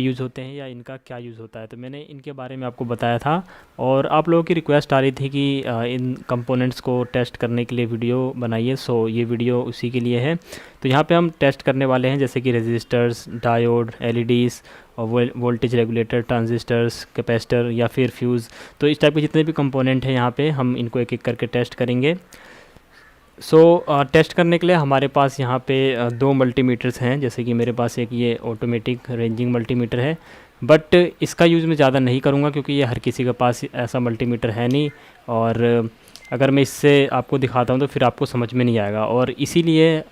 पे यूज़ होते हैं या इनका क्या यूज़ होता है, तो मैंने इनके बारे में आपको बताया था। और आप लोगों की रिक्वेस्ट आ रही थी कि इन कंपोनेंट्स को टेस्ट करने के लिए वीडियो बनाइए, सो ये वीडियो उसी के लिए है। तो यहाँ पे हम टेस्ट करने वाले हैं जैसे कि रेजिस्टर्स, डायोड, एलईडीज़ और वोल्टेज रेगुलेटर, ट्रांजिस्टर्स, कैपेसिटर या फिर फ्यूज़। तो इस टाइप के जितने भी कंपोनेंट हैं यहाँ पे हम इनको एक एक करके टेस्ट करेंगे। टेस्ट करने के लिए हमारे पास यहाँ पे दो मल्टीमीटर्स हैं, जैसे कि मेरे पास एक ये ऑटोमेटिक रेंजिंग मल्टीमीटर है, बट इसका यूज़ मैं ज़्यादा नहीं करूँगा क्योंकि ये हर किसी के पास ऐसा मल्टीमीटर है नहीं। और अगर मैं इससे आपको दिखाता हूँ तो फिर आपको समझ में नहीं आएगा, और इसीलिए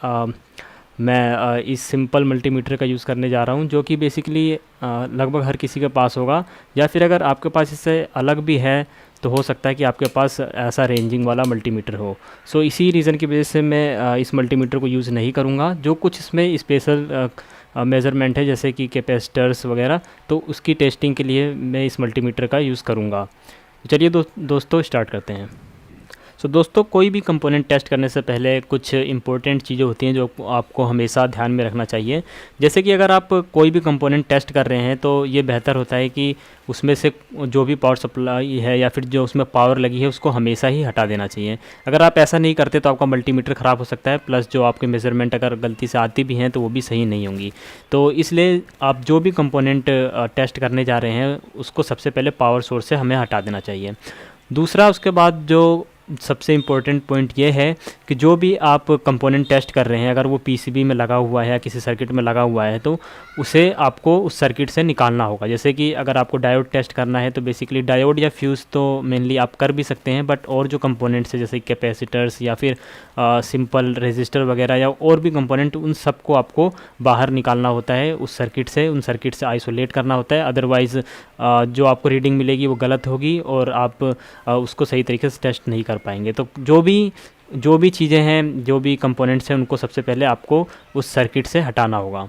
मैं इस सिंपल मल्टीमीटर का यूज़ करने जा रहा हूँ, जो कि बेसिकली लगभग हर किसी के पास होगा, या फिर अगर आपके पास इससे अलग भी है तो हो सकता है कि आपके पास ऐसा रेंजिंग वाला मल्टीमीटर हो। सो इसी रीज़न की वजह से मैं इस मल्टीमीटर को यूज़ नहीं करूँगा। जो कुछ इसमें स्पेशल मेज़रमेंट है जैसे कि कैपेसिटर्स वगैरह, तो उसकी टेस्टिंग के लिए मैं इस मल्टीमीटर का यूज़ करूँगा। चलिए दोस्तों स्टार्ट करते हैं। दोस्तों, कोई भी कंपोनेंट टेस्ट करने से पहले कुछ इंपॉर्टेंट चीज़ें होती हैं जो आपको हमेशा ध्यान में रखना चाहिए। जैसे कि अगर आप कोई भी कंपोनेंट टेस्ट कर रहे हैं तो ये बेहतर होता है कि उसमें से जो भी पावर सप्लाई है या फिर जो उसमें पावर लगी है उसको हमेशा ही हटा देना चाहिए। अगर आप ऐसा नहीं करते तो आपका मल्टीमीटर ख़राब हो सकता है, प्लस जो आपके मेज़रमेंट अगर गलती से आती भी हैं तो वो भी सही नहीं होंगी। तो इसलिए आप जो भी कंपोनेंट टेस्ट करने जा रहे हैं उसको सबसे पहले पावर सोर्स से हमें हटा देना चाहिए। दूसरा, उसके बाद जो सबसे इम्पोर्टेंट पॉइंट ये है कि जो भी आप कंपोनेंट टेस्ट कर रहे हैं अगर वो पीसीबी में लगा हुआ है या किसी सर्किट में लगा हुआ है तो उसे आपको उस सर्किट से निकालना होगा। जैसे कि अगर आपको डायोड टेस्ट करना है तो बेसिकली डायोड या फ्यूज़ तो मेनली आप कर भी सकते हैं, बट और जो कंपोनेंट्स है जैसे कैपेसिटर्स या फिर सिंपल रेजिस्टर वगैरह या और भी कंपोनेंट, उन सबको आपको बाहर निकालना होता है उस सर्किट से, उन सर्किट से आइसोलेट करना होता है। अदरवाइज़ जो आपको रीडिंग मिलेगी वो गलत होगी और आप उसको सही तरीके से टेस्ट नहीं कर पाएंगे। तो जो भी चीज़ें हैं, जो भी कंपोनेंट्स हैं, उनको सबसे पहले आपको उस सर्किट से हटाना होगा।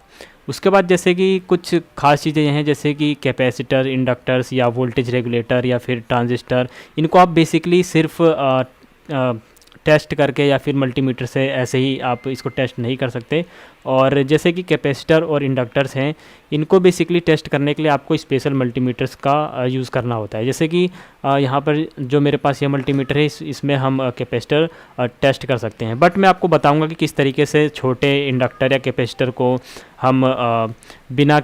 उसके बाद जैसे कि कुछ खास चीज़ें हैं जैसे कि कैपेसिटर, इंडक्टर्स या वोल्टेज रेगुलेटर या फिर ट्रांजिस्टर, इनको आप बेसिकली सिर्फ टेस्ट करके या फिर मल्टीमीटर से ऐसे ही आप इसको टेस्ट नहीं कर सकते। और जैसे कि कैपेसिटर और इंडक्टर्स हैं, इनको बेसिकली टेस्ट करने के लिए आपको स्पेशल मल्टीमीटर्स का यूज़ करना होता है। जैसे कि यहाँ पर जो मेरे पास ये मल्टीमीटर है इसमें हम कैपेसिटर टेस्ट कर सकते हैं, बट मैं आपको बताऊंगा कि किस तरीके से छोटे इंडक्टर या कैपेसिटर को हम बिना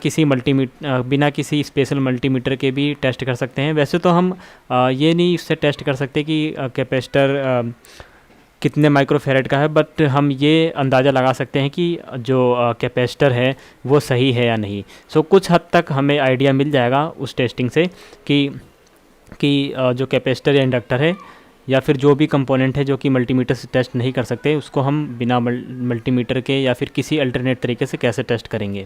किसी स्पेशल मल्टीमीटर के भी टेस्ट कर सकते हैं। वैसे तो हम ये नहीं इससे टेस्ट कर सकते कि कैपेसिटर कितने माइक्रोफेरेड का है, बट हम ये अंदाज़ा लगा सकते हैं कि जो कैपेसिटर है वो सही है या नहीं। कुछ हद तक हमें आइडिया मिल जाएगा उस टेस्टिंग से कि जो कैपेसिटर या इंडक्टर है या फिर जो भी कंपोनेंट है जो कि मल्टीमीटर से टेस्ट नहीं कर सकते, उसको हम बिना मल्टीमीटर के या फिर किसी अल्टरनेट तरीके से कैसे टेस्ट करेंगे।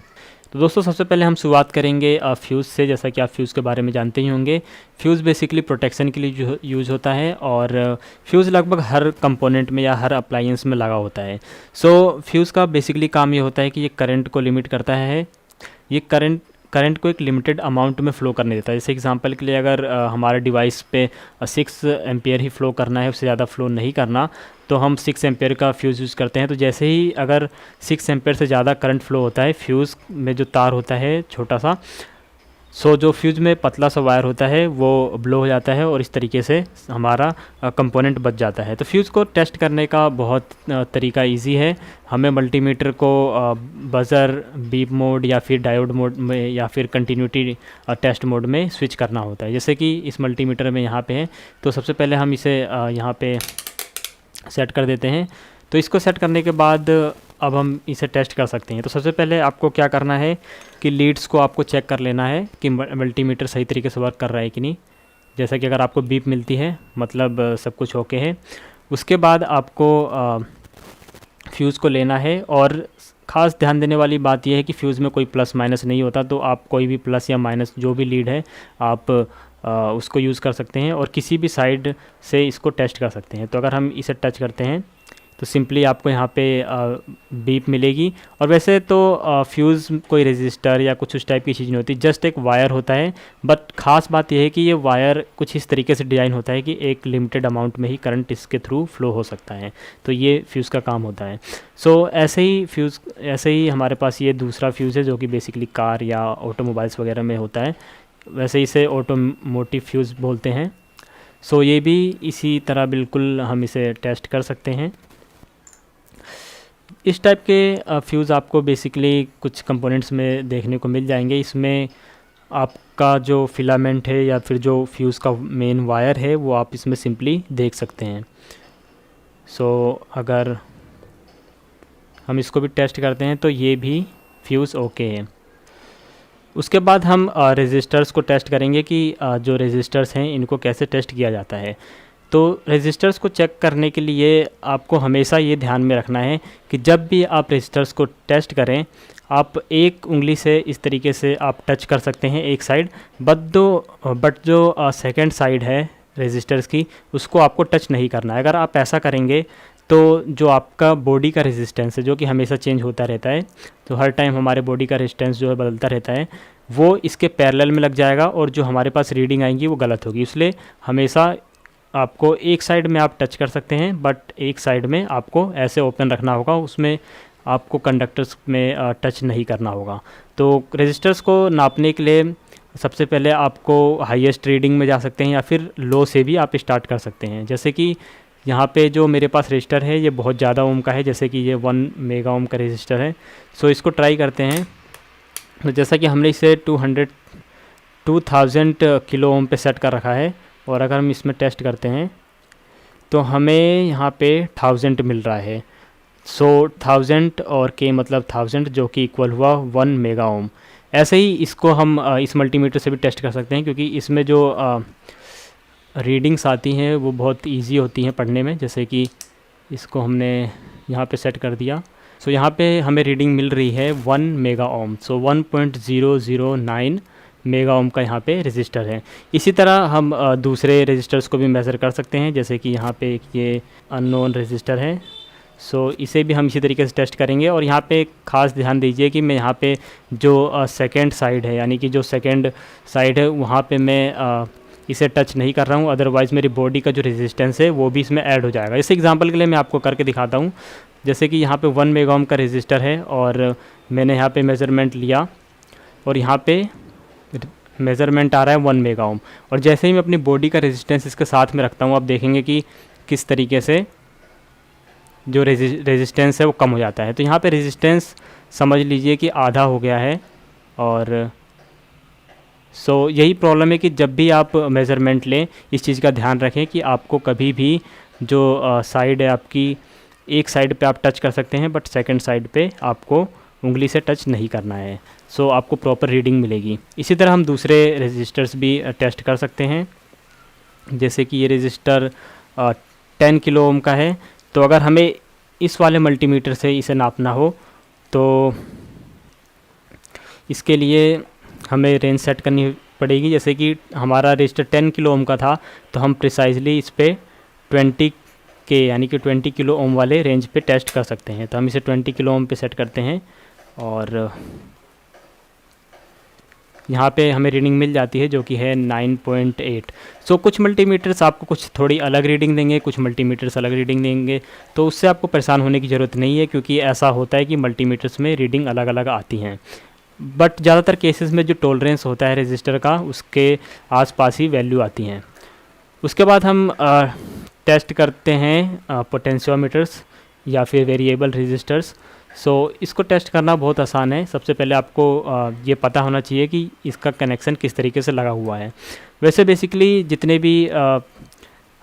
तो दोस्तों, सबसे पहले हम शुरुआत करेंगे फ्यूज़ से। जैसा कि आप फ्यूज़ के बारे में जानते ही होंगे, फ्यूज़ बेसिकली प्रोटेक्शन के लिए यूज़ होता है और फ्यूज़ लगभग हर कंपोनेंट में या हर अप्लायंस में लगा होता है। फ्यूज़ का बेसिकली काम ये होता है कि ये करंट को लिमिट करता है। ये करंट को एक लिमिटेड अमाउंट में फ़्लो करने देता है। जैसे एग्जांपल के लिए अगर हमारे डिवाइस पे 6 एम्पियर ही फ़्लो करना है, उससे ज़्यादा फ़्लो नहीं करना, तो हम 6 एम्पियर का फ्यूज़ यूज़ करते हैं। तो जैसे ही अगर 6 एम्पियर से ज़्यादा करंट फ़्लो होता है, फ्यूज़ में जो तार होता है छोटा सा, जो फ्यूज़ में पतला सा वायर होता है वो ब्लो हो जाता है और इस तरीके से हमारा कंपोनेंट बच जाता है। तो फ्यूज़ को टेस्ट करने का बहुत तरीका इजी है। हमें मल्टीमीटर को बज़र, बीप मोड या फिर डायोड मोड में या फिर कंटिन्यूटी टेस्ट मोड में स्विच करना होता है। जैसे कि इस मल्टीमीटर में यहाँ पे है, तो सबसे पहले हम इसे यहाँ पे सेट कर देते हैं। तो इसको सेट करने के बाद अब हम इसे टेस्ट कर सकते हैं। तो सबसे पहले आपको क्या करना है कि लीड्स को आपको चेक कर लेना है कि मल्टीमीटर सही तरीके से वर्क कर रहा है कि नहीं। जैसा कि अगर आपको बीप मिलती है मतलब सब कुछ ओके है। उसके बाद आपको फ्यूज़ को लेना है, और ख़ास ध्यान देने वाली बात यह है कि फ्यूज़ में कोई प्लस माइनस नहीं होता, तो आप कोई भी प्लस या माइनस जो भी लीड है आप उसको यूज़ कर सकते हैं और किसी भी साइड से इसको टेस्ट कर सकते हैं। तो अगर हम इसे टच करते हैं तो सिंपली आपको यहाँ पे बीप मिलेगी। और वैसे तो फ्यूज़ कोई रेजिस्टर या कुछ उस टाइप की चीज़ नहीं होती, जस्ट एक वायर होता है। बट ख़ास बात यह है कि ये वायर कुछ इस तरीके से डिज़ाइन होता है कि एक लिमिटेड अमाउंट में ही करंट इसके थ्रू फ्लो हो सकता है, तो ये फ्यूज़ का काम होता है। सो ऐसे ही हमारे पास ये दूसरा फ्यूज़ है जो कि बेसिकली कार या ऑटोमोबाइल्स वगैरह में होता है, वैसे इसे ऑटोमोटिव फ्यूज़ बोलते हैं। सो ये भी इसी तरह बिल्कुल हम इसे टेस्ट कर सकते हैं। इस टाइप के फ्यूज़ आपको बेसिकली कुछ कंपोनेंट्स में देखने को मिल जाएंगे। इसमें आपका जो फिलामेंट है या फिर जो फ्यूज़ का मेन वायर है वो आप इसमें सिंपली देख सकते हैं। सो अगर हम इसको भी टेस्ट करते हैं तो ये भी फ्यूज़ ओके है। उसके बाद हम रेजिस्टर्स को टेस्ट करेंगे कि जो रेजिस्टर्स हैं इनको कैसे टेस्ट किया जाता है। तो रेजिस्टर्स को चेक करने के लिए आपको हमेशा ये ध्यान में रखना है कि जब भी आप रेजिस्टर्स को टेस्ट करें, आप एक उंगली से इस तरीके से आप टच कर सकते हैं एक साइड, बट जो सेकंड साइड है रेजिस्टर्स की उसको आपको टच नहीं करना है। अगर आप ऐसा करेंगे तो जो आपका बॉडी का रेजिस्टेंस है जो कि हमेशा चेंज होता रहता है, तो हर टाइम हमारे बॉडी का रेजिस्टेंस जो है बदलता रहता है, वो इसके पैरेलल में लग जाएगा और जो हमारे पास रीडिंग आएंगी वो गलत होगी। इसलिए हमेशा आपको एक साइड में आप टच कर सकते हैं, बट एक साइड में आपको ऐसे ओपन रखना होगा, उसमें आपको कंडक्टर्स में टच नहीं करना होगा। तो रेजिस्टर्स को नापने के लिए सबसे पहले आपको हाईएस्ट रीडिंग में जा सकते हैं या फिर लो से भी आप स्टार्ट कर सकते हैं। जैसे कि यहाँ पे जो मेरे पास रजिस्टर है ये बहुत ज़्यादा ओम का है, जैसे कि ये 1 मेगा ओम का रजिस्टर है। सो इसको ट्राई करते हैं। तो जैसा कि हमने इसे 2000 किलो ओम पे सेट कर रखा है, और अगर हम इसमें टेस्ट करते हैं तो हमें यहाँ पे 1000 मिल रहा है। सो 1000 और के मतलब 1000 जो कि इक्वल हुआ 1 मेगा ओम। ऐसे ही इसको हम इस मल्टीमीटर से भी टेस्ट कर सकते हैं, क्योंकि इसमें जो रीडिंग्स आती हैं वो बहुत इजी होती हैं पढ़ने में। जैसे कि इसको हमने यहाँ पे सेट कर दिया, सो यहाँ पे हमें रीडिंग मिल रही है 1 मेगा ओम। सो 1.009 मेगा ओम का यहाँ पे रजिस्टर है। इसी तरह हम दूसरे रजिस्टर्स को भी मेज़र कर सकते हैं, जैसे कि यहाँ पे एक ये अननोन रजिस्टर है। सो इसे भी हम इसी तरीके से टेस्ट करेंगे। और यहाँ पे ख़ास ध्यान दीजिए कि मैं यहाँ पे जो सेकंड साइड है, यानी कि जो सेकंड साइड है वहाँ पे मैं इसे टच नहीं कर रहा हूँ, अदरवाइज़ मेरी बॉडी का जो रेजिस्टेंस है वो भी इसमें ऐड हो जाएगा। इस एग्जांपल के लिए मैं आपको करके दिखाता हूँ। जैसे कि यहाँ पे 1 मेगा ओम का रेजिस्टर है और मैंने यहाँ पे मेज़रमेंट लिया और यहाँ पे मेज़रमेंट आ रहा है 1 मेगा ओम, और जैसे ही मैं अपनी बॉडी का रेजिस्टेंस इसके साथ में रखता हूँ, आप देखेंगे कि किस तरीके से जो रेजिस्टेंस है वो कम हो जाता है। तो यहाँ पे रेजिस्टेंस समझ लीजिए कि आधा हो गया है। और सो यही प्रॉब्लम है कि जब भी आप मेज़रमेंट लें इस चीज़ का ध्यान रखें कि आपको कभी भी जो साइड है आपकी, एक साइड पे आप टच कर सकते हैं बट सेकंड साइड पे आपको उंगली से टच नहीं करना है। सो आपको प्रॉपर रीडिंग मिलेगी। इसी तरह हम दूसरे रजिस्टर्स भी टेस्ट कर सकते हैं। जैसे कि ये रजिस्टर 10 किलो ओम का है, तो अगर हमें इस वाले मल्टीमीटर से इसे नापना हो तो इसके लिए हमें रेंज सेट करनी पड़ेगी। जैसे कि हमारा रजिस्टर 10 किलो ओम का था, तो हम प्रिसाइजली इस पे 20 के यानी कि 20 किलो ओम वाले रेंज पे टेस्ट कर सकते हैं। तो हम इसे 20 किलो ओम पे सेट करते हैं और यहाँ पे हमें रीडिंग मिल जाती है जो कि है 9.8। सो कुछ मल्टीमीटर्स आपको कुछ थोड़ी अलग रीडिंग देंगे, कुछ मल्टीमीटर्स अलग रीडिंग देंगे, तो उससे आपको परेशान होने की ज़रूरत नहीं है, क्योंकि ऐसा होता है कि मल्टीमीटर्स में रीडिंग अलग अलग आती हैं। बट ज़्यादातर केसेस में जो टॉलरेंस होता है रजिस्टर का उसके आसपास ही वैल्यू आती हैं। उसके बाद हम टेस्ट करते हैं पोटेंशियोमीटर्स या फिर वेरिएबल रजिस्टर्स। सो इसको टेस्ट करना बहुत आसान है। सबसे पहले आपको ये पता होना चाहिए कि इसका कनेक्शन किस तरीके से लगा हुआ है। वैसे बेसिकली जितने भी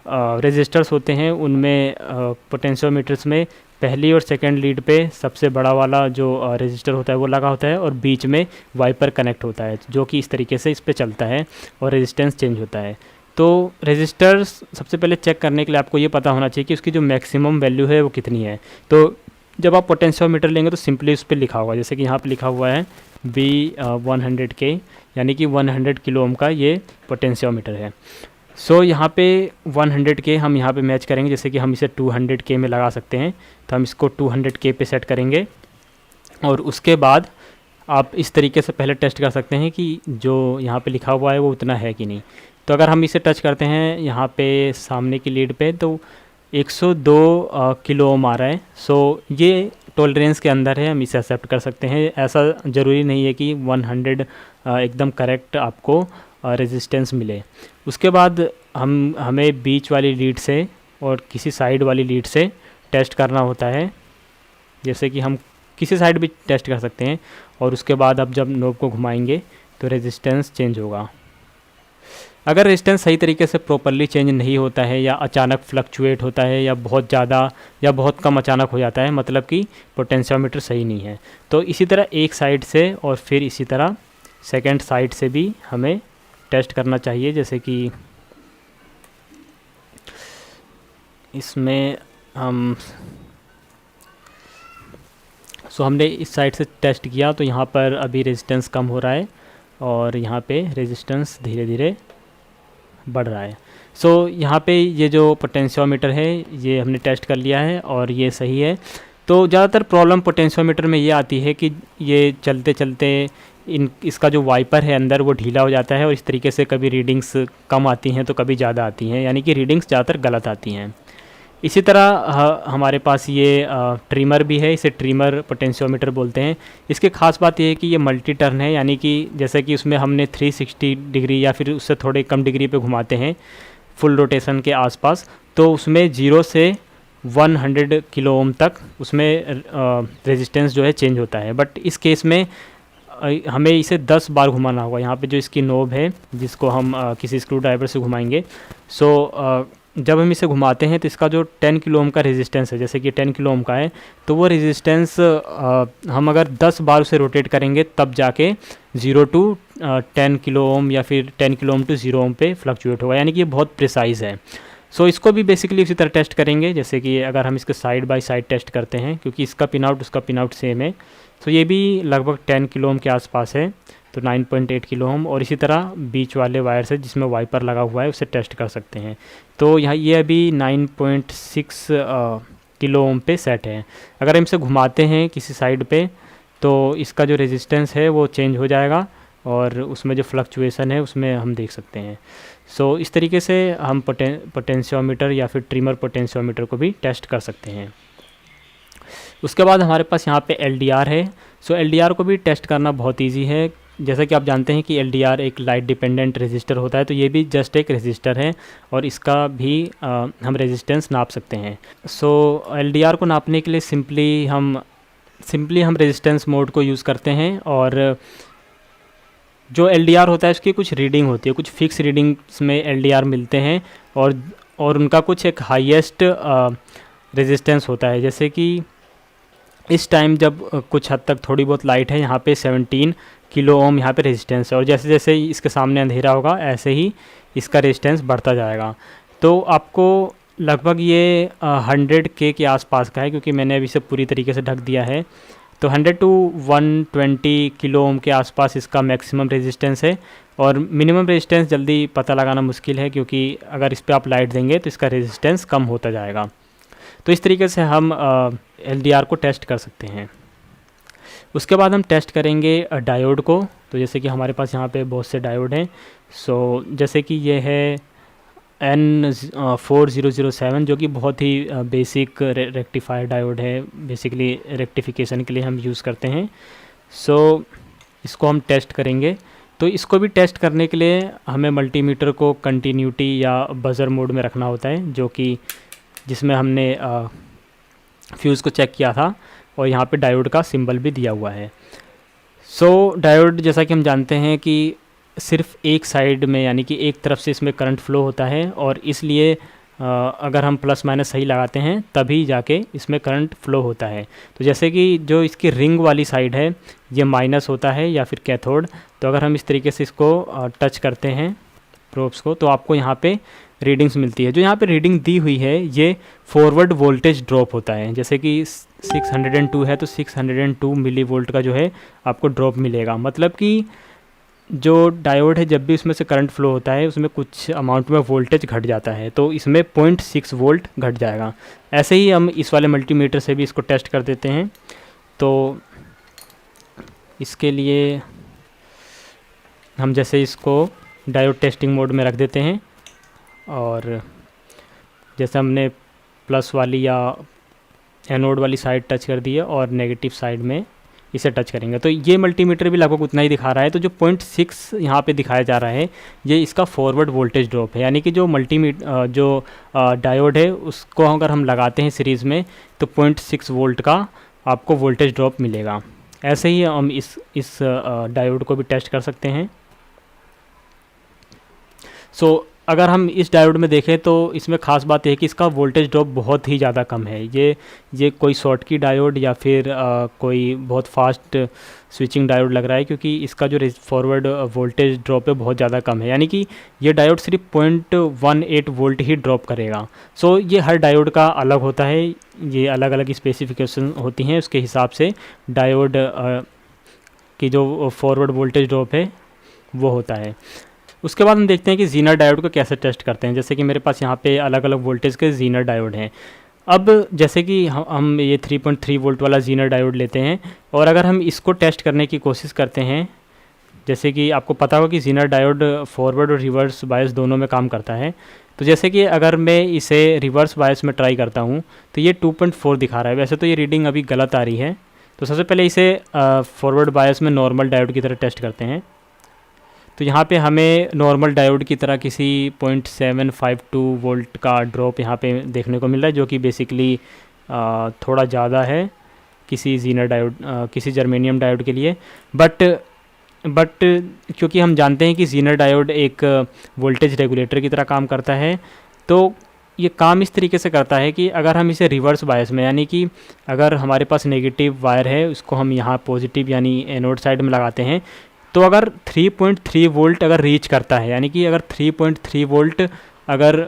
रजिस्टर्स होते हैं उनमें पोटेंशियोमीटर्स में पहली और सेकंड लीड पे सबसे बड़ा वाला जो रजिस्टर होता है वो लगा होता है और बीच में वाइपर कनेक्ट होता है, जो कि इस तरीके से इस पे चलता है और रेजिस्टेंस चेंज होता है। तो रजिस्टर्स सबसे पहले चेक करने के लिए आपको ये पता होना चाहिए कि उसकी जो मैक्सिमम वैल्यू है वो कितनी है। तो जब आप पोटेंशियोमीटर लेंगे तो सिंपली उस पर लिखा होगा, जैसे कि यहाँ पे लिखा हुआ है B100K, यानी कि 100 किलो ओम का ये पोटेंशियोमीटर है। सो यहाँ पे 100K हम यहाँ पे मैच करेंगे, जैसे कि हम इसे 200K में लगा सकते हैं, तो हम इसको 200K पे सेट करेंगे। और उसके बाद आप इस तरीके से पहले टेस्ट कर सकते हैं कि जो यहाँ पे लिखा हुआ है वो उतना है कि नहीं। तो अगर हम इसे टच करते हैं यहाँ पे सामने की लीड पे, तो 102 किलो ओम आ रहा है। सो ये टॉलरेंस के अंदर है, हम इसे एक्सेप्ट कर सकते हैं। ऐसा ज़रूरी नहीं है कि 100 एकदम करेक्ट आपको रेजिस्टेंस मिले। उसके बाद हमें बीच वाली लीड से और किसी साइड वाली लीड से टेस्ट करना होता है, जैसे कि हम किसी साइड भी टेस्ट कर सकते हैं। और उसके बाद अब जब नोब को घुमाएंगे तो रेजिस्टेंस चेंज होगा। अगर रेजिस्टेंस सही तरीके से प्रॉपरली चेंज नहीं होता है, या अचानक फ्लक्चुएट होता है, या बहुत ज़्यादा या बहुत कम अचानक हो जाता है, मतलब कि पोटेंशियोमीटर सही नहीं है। तो इसी तरह एक साइड से और फिर इसी तरह सेकंड साइड से भी हमें टेस्ट करना चाहिए। जैसे कि इसमें हमने इस साइड से टेस्ट किया, तो यहाँ पर अभी रेजिस्टेंस कम हो रहा है और यहाँ पे रेजिस्टेंस धीरे धीरे बढ़ रहा है। यहाँ पे ये जो पोटेंशियोमीटर है ये हमने टेस्ट कर लिया है और ये सही है। तो ज़्यादातर प्रॉब्लम पोटेंशियोमीटर में ये आती है कि ये चलते चलते इसका जो वाइपर है अंदर वो ढीला हो जाता है, और इस तरीके से कभी रीडिंग्स कम आती हैं तो कभी ज़्यादा आती हैं, यानी कि रीडिंग्स ज़्यादातर गलत आती हैं। इसी तरह हमारे पास ये ट्रिमर भी है, इसे ट्रिमर पोटेंशियोमीटर बोलते हैं। इसके ख़ास बात ये है कि ये मल्टी टर्न है, यानी कि जैसे कि उसमें हमने 360 डिग्री या फिर उससे थोड़े कम डिग्री पे घुमाते हैं फुल रोटेशन के आसपास, तो उसमें 0 से 100 किलो ओम तक उसमें रेजिस्टेंस जो है चेंज होता है। बट इस केस में हमें इसे 10 बार घुमाना होगा। यहाँ पे जो इसकी नोब है जिसको हम किसी स्क्रू ड्राइवर से घुमाएंगे, जब हम इसे घुमाते हैं तो इसका जो 10 किलो ओम का रेजिस्टेंस है, जैसे कि 10 किलो ओम का है, तो वो रेजिस्टेंस हम अगर 10 बार उसे रोटेट करेंगे तब जाके 0 टू 10 किलो ओम या फिर 10 किलो ओम टू 0 ओम पे फ्लक्चुएट होगा, यानी कि ये बहुत प्रिसाइज़ है। इसको भी बेसिकली उसी तरह टेस्ट करेंगे, जैसे कि अगर हम इसके साइड बाय साइड टेस्ट करते हैं, क्योंकि इसका पिन आउट उसका पिन आउट सेम है। ये भी लगभग 10 किलो ओम के आसपास है, तो 9.8 किलो ओम। और इसी तरह बीच वाले वायर से जिसमें वाइपर लगा हुआ है उसे टेस्ट कर सकते हैं। तो यहाँ ये अभी 9.6 किलो ओम पे सेट है। अगर हम इसे घुमाते हैं किसी साइड पे तो इसका जो रेजिस्टेंस है वो चेंज हो जाएगा, और उसमें जो फ्लक्चुएसन है उसमें हम देख सकते हैं। इस तरीके से हम पोटेंशियोमीटर या फिर ट्रिमर पोटेंशियोमीटर को भी टेस्ट कर सकते हैं। उसके बाद हमारे पास यहाँ पे LDR है। LDR को भी टेस्ट करना बहुत ईजी है। जैसा कि आप जानते हैं कि LDR एक लाइट डिपेंडेंट रेजिस्टर होता है, तो ये भी जस्ट एक रेजिस्टर है और इसका भी हम रेजिस्टेंस नाप सकते हैं। LDR को नापने के लिए सिंपली हम रेजिस्टेंस मोड को यूज़ करते हैं, और जो LDR होता है उसकी कुछ रीडिंग होती है, कुछ फिक्स रीडिंग्स में LDR मिलते हैं, और उनका कुछ एक हाईएस्ट रेजिस्टेंस होता है। जैसे कि इस टाइम जब कुछ हद तक थोड़ी बहुत लाइट है, यहाँ पे 17 किलो ओम यहाँ पे रेजिस्टेंस है, और जैसे जैसे इसके सामने अंधेरा होगा ऐसे ही इसका रेजिस्टेंस बढ़ता जाएगा। तो आपको लगभग ये 100K के आसपास का है, क्योंकि मैंने अभी इसे पूरी तरीके से ढक दिया है। तो 100 टू 120 किलो ओम के आसपास इसका मैक्सिमम रेजिस्टेंस है, और मिनिमम रेजिस्टेंस जल्दी पता लगाना मुश्किल है, क्योंकि अगर इस पर आप लाइट देंगे तो इसका रेजिस्टेंस कम होता जाएगा। तो इस तरीके से हम LDR को टेस्ट कर सकते हैं। उसके बाद हम टेस्ट करेंगे डायोड को। तो जैसे कि हमारे पास यहाँ पे बहुत से डायोड हैं। जैसे कि ये है N4007, जो कि बहुत ही बेसिक रेक्टिफायर डायोड है, बेसिकली रेक्टिफिकेशन के लिए हम यूज़ करते हैं। इसको हम टेस्ट करेंगे। तो इसको भी टेस्ट करने के लिए हमें मल्टीमीटर को कंटिन्यूटी या बज़र मोड में रखना होता है, जो कि जिसमें हमने फ्यूज़ को चेक किया था, और यहाँ पे डायोड का सिंबल भी दिया हुआ है। डायोड जैसा कि हम जानते हैं कि सिर्फ एक साइड में, यानी कि एक तरफ से इसमें करंट फ्लो होता है, और इसलिए अगर हम प्लस माइनस सही लगाते हैं तभी जाके इसमें करंट फ्लो होता है। तो जैसे कि जो इसकी रिंग वाली साइड है ये माइनस होता है या फिर कैथोड। तो अगर हम इस तरीके से इसको टच करते हैं प्रोब्स को, तो आपको यहाँ पे रीडिंग्स मिलती है। जो यहाँ पे रीडिंग दी हुई है ये फॉरवर्ड वोल्टेज ड्रॉप होता है। जैसे कि 602 है तो 602 मिली वोल्ट का जो है आपको ड्रॉप मिलेगा। मतलब कि जो डायोड है जब भी उसमें से करंट फ्लो होता है उसमें कुछ अमाउंट में वोल्टेज घट जाता है, तो इसमें 0.6 वोल्ट घट जाएगा। ऐसे ही हम इस वाले मल्टीमीटर से भी इसको टेस्ट कर देते हैं। तो इसके लिए हम जैसे इसको डायोड टेस्टिंग मोड में रख देते हैं, और जैसे हमने प्लस वाली या एनोड वाली साइड टच कर दी है और नेगेटिव साइड में इसे टच करेंगे, तो ये मल्टीमीटर भी लगभग उतना ही दिखा रहा है। तो जो 0.6 यहाँ पे दिखाया जा रहा है ये इसका फॉरवर्ड वोल्टेज ड्रॉप है, यानी कि जो डायोड है उसको अगर हम लगाते हैं सीरीज़ में तो 0.6 वोल्ट का आपको वोल्टेज ड्रॉप मिलेगा। ऐसे ही हम इस डायोड को भी टेस्ट कर सकते हैं। सो अगर हम इस डायोड में देखें तो इसमें ख़ास बात यह है कि इसका वोल्टेज ड्रॉप बहुत ही ज़्यादा कम है। ये कोई शॉर्ट की डायोड या फिर कोई बहुत फास्ट स्विचिंग डायोड लग रहा है, क्योंकि इसका जो फॉरवर्ड वोल्टेज ड्रॉप है बहुत ज़्यादा कम है, यानी कि ये डायोड सिर्फ 0.18 वोल्ट ही ड्रॉप करेगा। सो ये हर डायोड का अलग होता है, ये अलग अलग स्पेसिफिकेशन होती हैं, उसके हिसाब से डायोड की जो फॉरवर्ड वोल्टेज ड्रॉप है वो होता है। उसके बाद हम देखते हैं कि जीनर डायोड को कैसे टेस्ट करते हैं। जैसे कि मेरे पास यहाँ पे अलग अलग वोल्टेज के जीनर डायोड हैं। अब जैसे कि हम ये 3.3 वोल्ट वाला जीनर डायोड लेते हैं, और अगर हम इसको टेस्ट करने की कोशिश करते हैं, जैसे कि आपको पता होगा कि जीनर डायोड फॉरवर्ड और रिवर्स बायस दोनों में काम करता है। तो जैसे कि अगर मैं इसे रिवर्स बायस में ट्राई करता हूँ तो ये 2.4 दिखा रहा है। वैसे तो ये रीडिंग अभी गलत आ रही है, तो सबसे पहले इसे फॉरवर्ड बायस में नॉर्मल डायोड की तरह टेस्ट करते हैं। तो यहाँ पे हमें नॉर्मल डायोड की तरह किसी 0.752 वोल्ट का ड्रॉप यहाँ पे देखने को मिल रहा है, जो कि बेसिकली थोड़ा ज़्यादा है किसी जीनर डायोड किसी जर्मेनियम डायोड के लिए। बट क्योंकि हम जानते हैं कि जीनर डायोड एक वोल्टेज रेगुलेटर की तरह काम करता है, तो ये काम इस तरीके से करता है कि अगर हम इसे रिवर्स बायस में, यानी कि अगर हमारे पास नेगेटिव वायर है उसको हम यहाँ पॉजिटिव यानी एनोड साइड में लगाते हैं, तो अगर 3.3 वोल्ट अगर रीच करता है, यानी कि अगर 3.3 वोल्ट अगर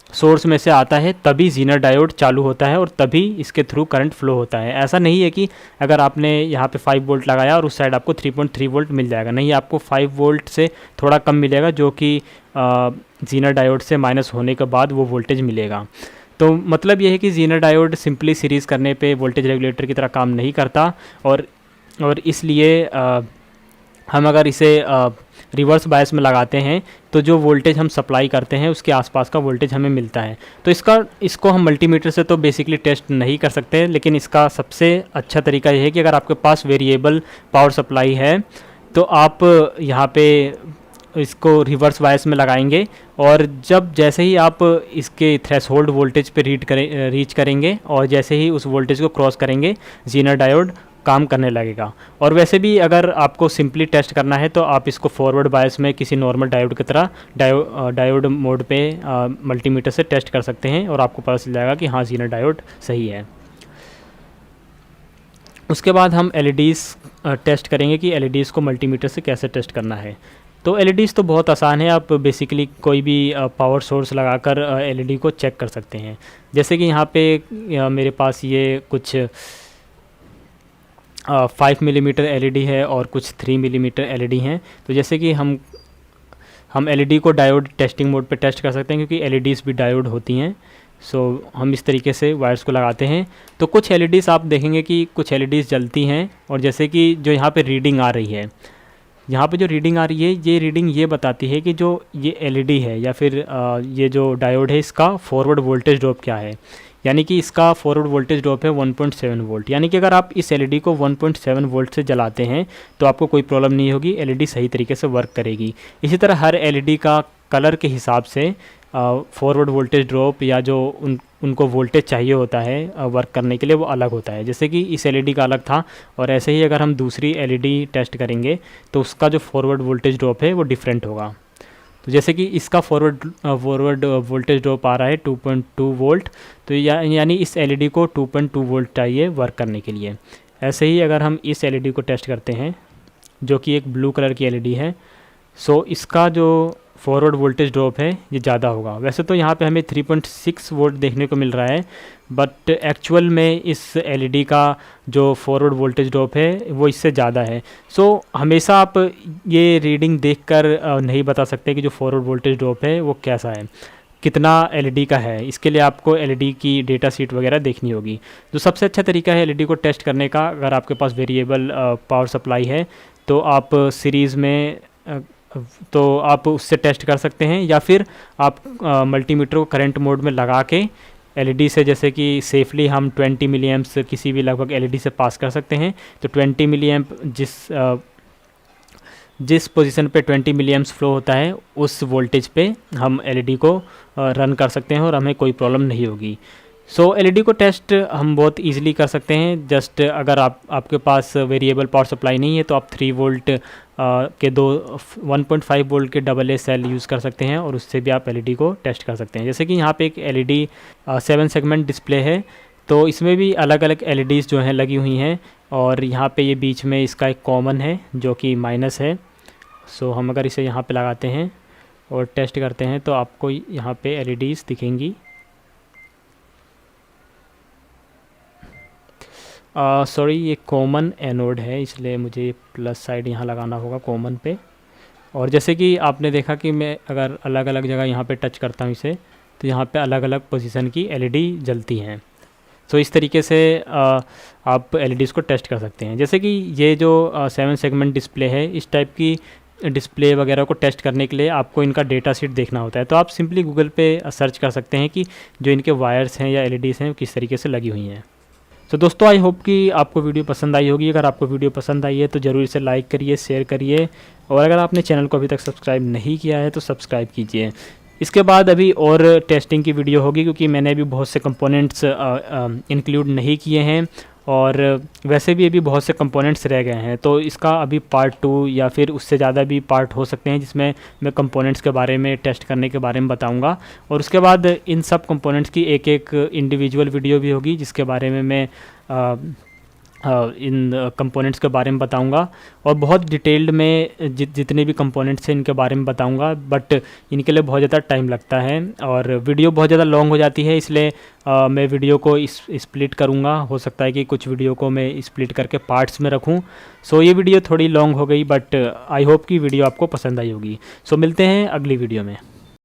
सोर्स में से आता है तभी जीनर डायोड चालू होता है और तभी इसके थ्रू करंट फ्लो होता है। ऐसा नहीं है कि अगर आपने यहाँ पे 5 वोल्ट लगाया और उस साइड आपको 3.3 वोल्ट मिल जाएगा, नहीं, आपको 5 वोल्ट से थोड़ा कम मिलेगा, जो कि जीनर डायोड से माइनस होने के बाद वो वोल्टेज मिलेगा। तो मतलब ये है कि जीनर डायोड सिंपली सीरीज़ करने पे वोल्टेज रेगुलेटर की तरह काम नहीं करता, और इसलिए हम अगर इसे रिवर्स बायस में लगाते हैं तो जो वोल्टेज हम सप्लाई करते हैं उसके आसपास का वोल्टेज हमें मिलता है। तो इसको हम मल्टीमीटर से तो बेसिकली टेस्ट नहीं कर सकते, लेकिन इसका सबसे अच्छा तरीका यह है कि अगर आपके पास वेरिएबल पावर सप्लाई है तो आप यहाँ पे इसको रिवर्स बायस में लगाएंगे, और जैसे ही आप इसके थ्रेशोल्ड वोल्टेज पे रीच करेंगे और जैसे ही उस वोल्टेज को क्रॉस करेंगे जीनर डायोड काम करने लगेगा। और वैसे भी अगर आपको सिंपली टेस्ट करना है तो आप इसको फॉरवर्ड बायस में किसी नॉर्मल डायोड की तरह डायोड मोड पे मल्टीमीटर से टेस्ट कर सकते हैं, और आपको पता चल जाएगा कि हाँ जीनर डायोड सही है। उसके बाद हम LEDs टेस्ट करेंगे कि LEDs को मल्टीमीटर से कैसे टेस्ट करना है। तो LEDs तो बहुत आसान है, आप बेसिकली कोई भी पावर सोर्स लगाकर LED को चेक कर सकते हैं। जैसे कि यहाँ पे मेरे पास ये कुछ 5 मिलीमीटर LED है और कुछ 3 मिलीमीटर LED हैं। तो जैसे कि हम LED को डायोड टेस्टिंग मोड पे टेस्ट कर सकते हैं, क्योंकि LEDs भी डायोड होती हैं। सो हम इस तरीके से वायर्स को लगाते हैं, तो कुछ LEDs आप देखेंगे कि कुछ LEDs जलती हैं, और जैसे कि जो यहाँ पे रीडिंग आ रही है, यहाँ पे जो रीडिंग आ रही है ये रीडिंग ये बताती है कि जो ये LED है या फिर ये जो डायोड है इसका फॉरवर्ड वोल्टेज ड्रॉप क्या है, यानी कि इसका फॉरवर्ड वोल्टेज ड्रॉप है 1.7 वोल्ट। यानी कि अगर आप इस LED को 1.7 वोल्ट से जलाते हैं तो आपको कोई प्रॉब्लम नहीं होगी, LED सही तरीके से वर्क करेगी। इसी तरह हर LED का कलर के हिसाब से फॉरवर्ड वोल्टेज ड्रॉप या जो उनको वोल्टेज चाहिए होता है वर्क करने के लिए वो अलग होता है। जैसे कि इस LED का अलग था, और ऐसे ही अगर हम दूसरी LED टेस्ट करेंगे तो उसका जो फॉरवर्ड वोल्टेज ड्रॉप है वो डिफरेंट होगा। तो जैसे कि इसका फॉरवर्ड वोल्टेज ड्रॉप आ रहा है 2.2 वोल्ट, तो यानी इस LED को 2.2 वोल्ट चाहिए वर्क करने के लिए। ऐसे ही अगर हम इस LED को टेस्ट करते हैं जो कि एक ब्लू कलर की LED है, सो इसका जो फॉरवर्ड वोल्टेज ड्रॉप है ये ज़्यादा होगा। वैसे तो यहाँ पे हमें 3.6 वोल्ट देखने को मिल रहा है, बट एक्चुअल में इस एलईडी का जो फॉरवर्ड वोल्टेज ड्रॉप है वो इससे ज़्यादा है। सो हमेशा आप ये रीडिंग देखकर नहीं बता सकते कि जो फॉरवर्ड वोल्टेज ड्रॉप है वो कैसा है, कितना एलईडी का है। इसके लिए आपको एलईडी की डेटा शीट वगैरह देखनी होगी। जो सबसे अच्छा तरीका है एलईडी को टेस्ट करने का, अगर आपके पास वेरिएबल पावर सप्लाई है तो आप सीरीज़ में तो आप उससे टेस्ट कर सकते हैं, या फिर आप मल्टीमीटर को करंट मोड में लगा के एलईडी से, जैसे कि सेफली हम 20 मिली एम्प्स किसी भी लगभग एलईडी से पास कर सकते हैं। तो 20 मिली एम्प जिस पोजीशन पे 20 मिली एम्प्स फ्लो होता है उस वोल्टेज पे हम एलईडी को रन कर सकते हैं और हमें कोई प्रॉब्लम नहीं होगी। सो एलईडी को टेस्ट हम बहुत इजीली कर सकते हैं। जस्ट अगर आपके पास वेरिएबल पावर सप्लाई नहीं है तो आप 3 वोल्ट के 1.5 वोल्ट के AA सेल यूज़ कर सकते हैं और उससे भी आप एलईडी को टेस्ट कर सकते हैं। जैसे कि यहाँ पे एक एलईडी 7 सेगमेंट डिस्प्ले है, तो इसमें भी अलग अलग एलईडीज़ जो हैं लगी हुई हैं, और यहाँ पे ये बीच में इसका एक कॉमन है जो कि माइनस है। सो हम अगर इसे यहाँ पे लगाते हैं और टेस्ट करते हैं तो आपको यहाँ पे एलईडीज़ दिखेंगी। सॉरी, ये कॉमन एनोड है इसलिए मुझे प्लस साइड यहाँ लगाना होगा कॉमन पे। और जैसे कि आपने देखा कि मैं अगर अलग अलग जगह यहाँ पे टच करता हूँ इसे, तो यहाँ पे अलग अलग पोजीशन की एलईडी जलती हैं। तो इस तरीके से आप एलईडीज़ को टेस्ट कर सकते हैं। जैसे कि ये जो 7 सेगमेंट डिस्प्ले है, इस टाइप की डिस्प्ले वगैरह को टेस्ट करने के लिए आपको इनका डेटा शीट देखना होता है। तो आप सिंपली गूगल पे सर्च कर सकते हैं कि जो इनके वायर्स हैं या एलईडीज़ हैं वो किस तरीके से लगी हुई हैं। तो दोस्तों, आई होप कि आपको वीडियो पसंद आई होगी। अगर आपको वीडियो पसंद आई है तो ज़रूर इसे लाइक करिए, शेयर करिए, और अगर आपने चैनल को अभी तक सब्सक्राइब नहीं किया है तो सब्सक्राइब कीजिए। इसके बाद अभी और टेस्टिंग की वीडियो होगी, क्योंकि मैंने अभी बहुत से कंपोनेंट्स इंक्लूड नहीं किए हैं, और वैसे भी अभी बहुत से कंपोनेंट्स रह गए हैं। तो इसका अभी पार्ट 2 या फिर उससे ज़्यादा भी पार्ट हो सकते हैं, जिसमें मैं कंपोनेंट्स के बारे में, टेस्ट करने के बारे में बताऊंगा। और उसके बाद इन सब कंपोनेंट्स की एक एक इंडिविजुअल वीडियो भी होगी, जिसके बारे में मैं इन कंपोनेंट्स के बारे में बताऊंगा, और बहुत डिटेल्ड में जितने भी कंपोनेंट्स हैं इनके बारे में बताऊंगा। बट इनके लिए बहुत ज़्यादा टाइम लगता है और वीडियो बहुत ज़्यादा लॉन्ग हो जाती है, इसलिए मैं वीडियो को स्प्लिट करूंगा। हो सकता है कि कुछ वीडियो को मैं स्प्लिट करके पार्ट्स में रखूं। सो ये वीडियो थोड़ी लॉन्ग हो गई, बट आई होप कि वीडियो आपको पसंद आई होगी। सो मिलते हैं अगली वीडियो में।